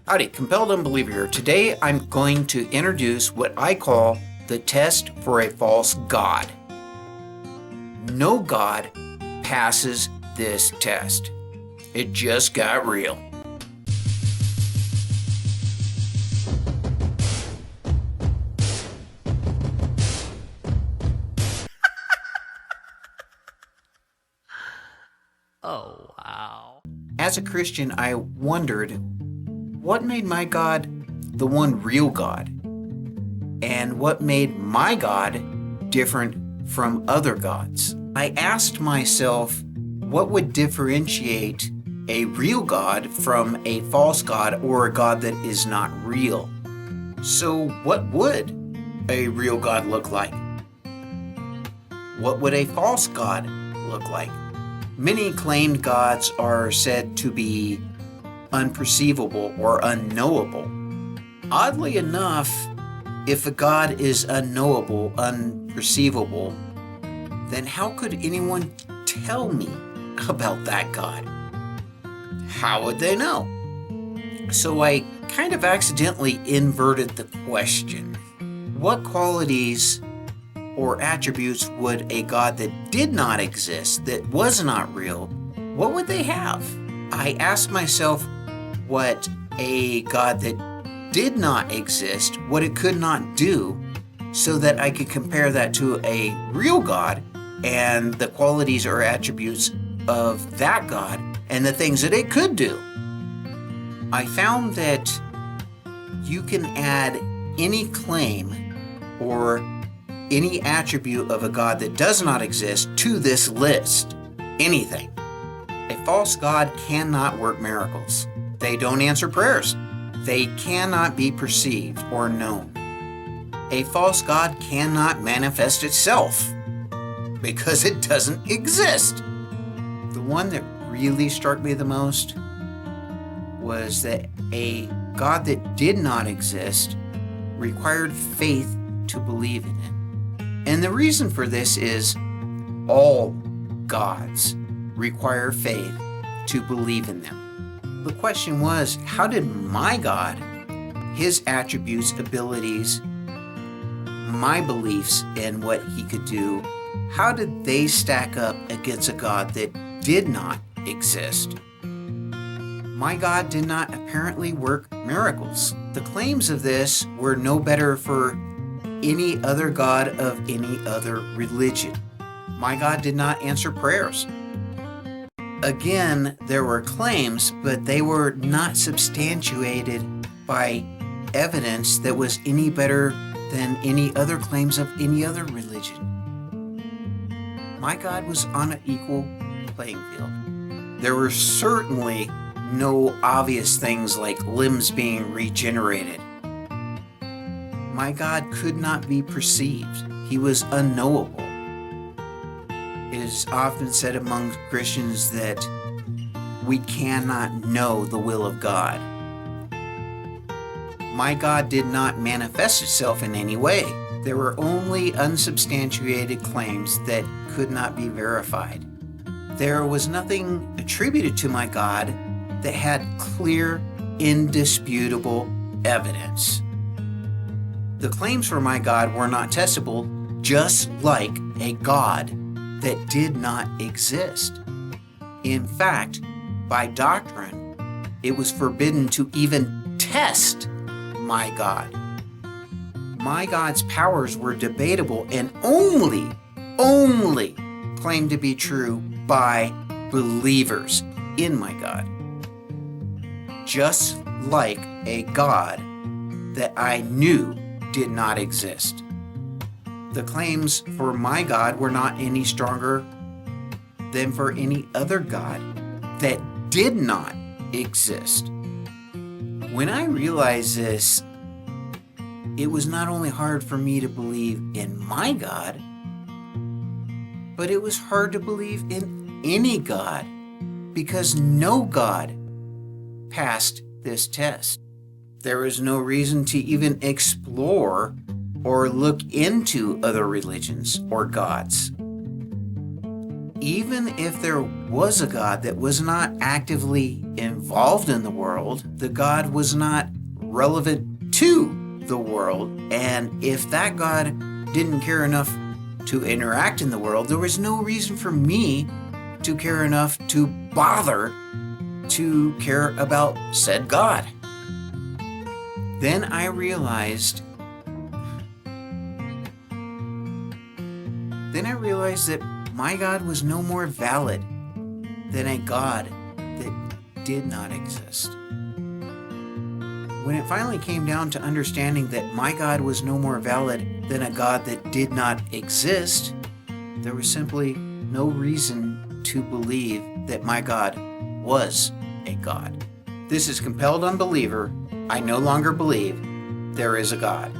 Howdy, Compelled Unbeliever here. Today I'm going to introduce what I call the test for a false God. No God passes this test. It just got real. Oh, wow. As a Christian, I wondered, what made my God the one real God? And what made my God different from other gods? I asked myself, what would differentiate a real God from a false God or a God that is not real? So what would a real God look like? What would a false God look like? Many claimed gods are said to be unperceivable or unknowable. Oddly enough, if a God is unknowable, unperceivable, then how could anyone tell me about that God? How would they know? So I kind of accidentally inverted the question. What qualities or attributes would a God that did not exist, that was not real, what would they have? I asked myself what a God that did not exist, what it could not do, so that I could compare that to a real God and the qualities or attributes of that God and the things that it could do. I found that you can add any claim or any attribute of a God that does not exist to this list. Anything. A false God cannot work miracles. They don't answer prayers. They cannot be perceived or known. A false God cannot manifest itself because it doesn't exist. The one that really struck me the most was that a God that did not exist required faith to believe in it. And the reason for this is all gods require faith to believe in them. The question was, how did my God, his attributes, abilities, my beliefs in what he could do, how did they stack up against a God that did not exist? My God did not apparently work miracles. The claims of this were no better for any other God of any other religion. My God did not answer prayers. Again, there were claims, but they were not substantiated by evidence that was any better than any other claims of any other religion. My God was on an equal playing field. There were certainly no obvious things like limbs being regenerated. My God could not be perceived. He was unknowable. It is often said among Christians that we cannot know the will of God. My God did not manifest itself in any way. There were only unsubstantiated claims that could not be verified. There was nothing attributed to my God that had clear, indisputable evidence. The claims for my God were not testable, just like a God that did not exist. In fact, by doctrine, it was forbidden to even test my God. My God's powers were debatable and only claimed to be true by believers in my God. Just like a God that I knew did not exist. The claims for my God were not any stronger than for any other God that did not exist. When I realized this, it was not only hard for me to believe in my God, but it was hard to believe in any God because no God passed this test. There was no reason to even explore or look into other religions or gods. even if there was a God that was not actively involved in the world, the God was not relevant to the world. And if that God didn't care enough to interact in the world, there was no reason for me to care enough to bother to care about said God. Then I realized that my God was no more valid than a God that did not exist. When it finally came down to understanding that my God was no more valid than a God that did not exist, there was simply no reason to believe that my God was a God. This is Compelled Unbeliever. I no longer believe there is a God.